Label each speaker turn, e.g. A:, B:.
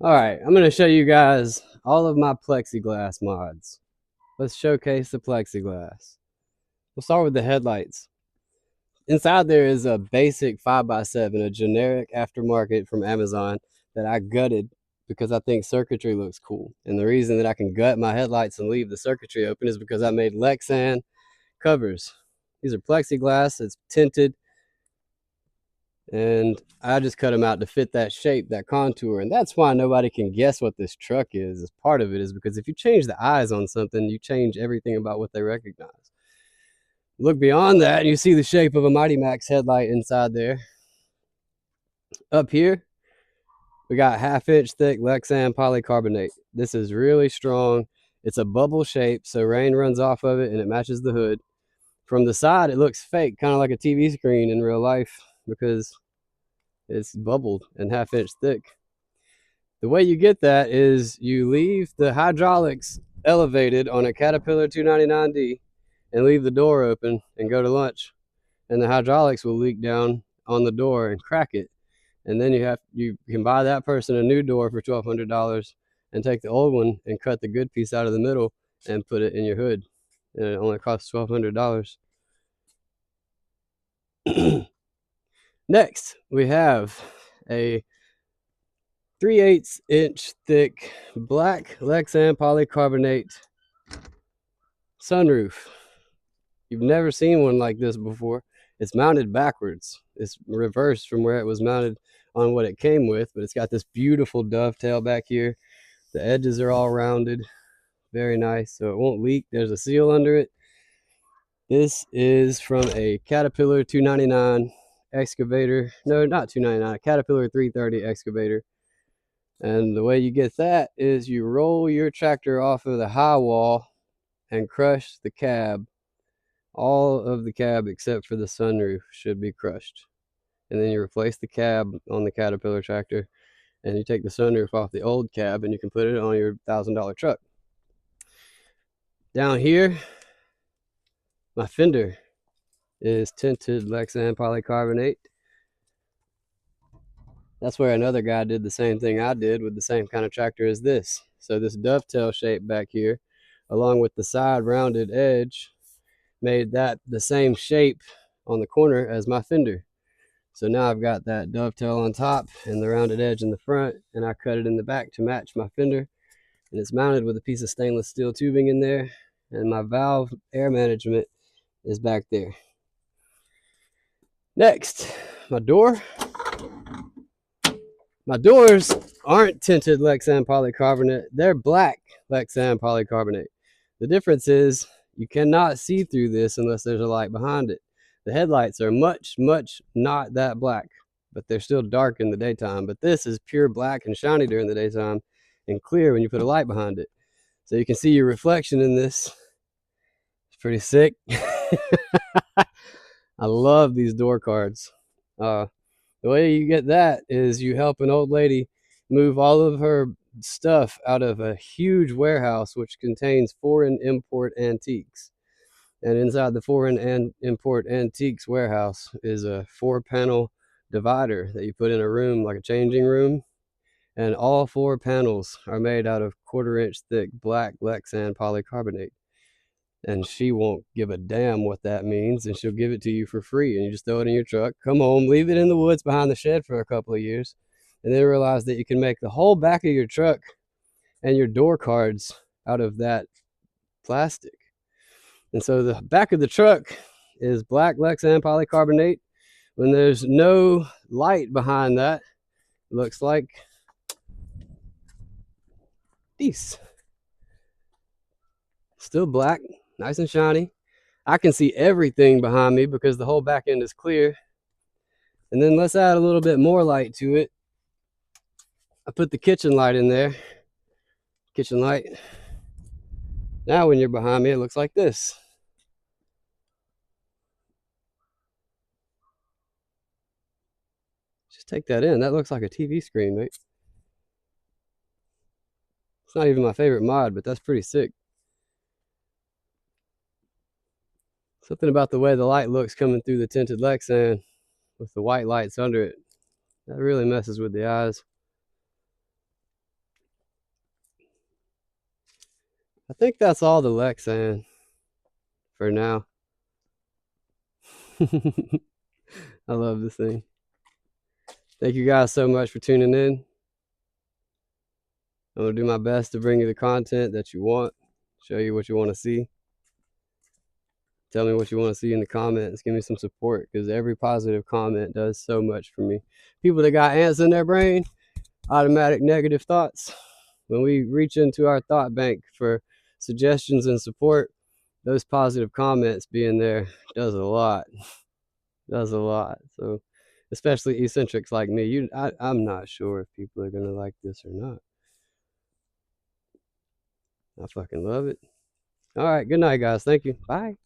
A: All right, I'm going to show you guys all of my plexiglass mods. Let's showcase the plexiglass. We'll start with the headlights. Inside there is a basic 5x7, a generic aftermarket from Amazon that I gutted because I think circuitry looks cool. And the reason that I can gut my headlights and leave the circuitry open is because I made Lexan covers. These are plexiglass, it's tinted, and I just cut them out to fit that shape, that contour. And that's why nobody can guess what this truck is. As part of it is because if you change the eyes on something, you change everything about what they recognize. Look beyond that, and you see the shape of a Mighty Max headlight inside there. Up here, we got 1/2 inch thick Lexan polycarbonate. This is really strong. It's a bubble shape, so rain runs off of it and it matches the hood. From the side, it looks fake, kind of like a TV screen in real life because it's bubbled and 1/2 inch thick. The way you get that is you leave the hydraulics elevated on a Caterpillar 299D and leave the door open and go to lunch, and the hydraulics will leak down on the door and crack it. And then you can buy that person a new door for $1,200 and take the old one and cut the good piece out of the middle and put it in your hood, and it only costs $1,200. Next, we have a 3/8 inch thick black Lexan polycarbonate sunroof. You've never seen one like this before. It's mounted backwards. It's reversed from where it was mounted on what it came with, but it's got this beautiful dovetail back here. The edges are all rounded, very nice, so it won't leak. There's a seal under it. This is from a Caterpillar 299 excavator. No, not 299, a Caterpillar 330 excavator. And the way you get that is you roll your tractor off of the high wall and crush the cab. All of the cab except for the sunroof should be crushed. And then you replace the cab on the Caterpillar tractor and you take the sunroof off the old cab and you can put it on your $1,000 truck. Down here, my fender is tinted Lexan polycarbonate. That's where another guy did the same thing I did with the same kind of tractor as this. So this dovetail shape back here, along with the side rounded edge, made that the same shape on the corner as my fender. So now I've got that dovetail on top and the rounded edge in the front, and I cut it in the back to match my fender. And it's mounted with a piece of stainless steel tubing in there, and my valve air management is back there. Next, my door. My doors aren't tinted Lexan polycarbonate. They're black Lexan polycarbonate. The difference is you cannot see through this unless there's a light behind it. The headlights are much not that black, but they're still dark in the daytime. But this is pure black and shiny during the daytime and clear when you put a light behind it. So you can see your reflection in this. It's pretty sick. I love these door cards. The way you get that is you help an old lady move all of her stuff out of a huge warehouse which contains foreign import antiques. And inside the foreign and import antiques warehouse is a 4-panel divider that you put in a room, like a changing room. And all 4 panels are made out of 1/4 inch thick black Lexan polycarbonate. And she won't give a damn what that means, and she'll give it to you for free, and you just throw it in your truck, come home, leave it in the woods behind the shed for a couple of years, and then realize that you can make the whole back of your truck and your door cards out of that plastic. And so the back of the truck is black Lexan polycarbonate. When there's no light behind that, it looks like this. Still black, nice and shiny. I can see everything behind me because the whole back end is clear. And then let's add a little bit more light to it. I put the kitchen light in there. Kitchen light. Now when you're behind me, it looks like this. Just take that in. That looks like a TV screen, mate. It's not even my favorite mod, but that's pretty sick. Something about the way the light looks coming through the tinted Lexan with the white lights under it. That really messes with the eyes. I think that's all the Lexan for now. I love this thing. Thank you guys so much for tuning in. I'm going to do my best to bring you the content that you want, show you what you want to see. Tell me what you want to see in the comments. Give me some support, because every positive comment does so much for me. People that got ants in their brain, automatic negative thoughts, when we reach into our thought bank for suggestions and support, those positive comments being there does a lot. Does a lot. So, especially eccentrics like me, I'm not sure if people are gonna like this or not. I fucking love it. All right, good night, guys. Thank you. Bye.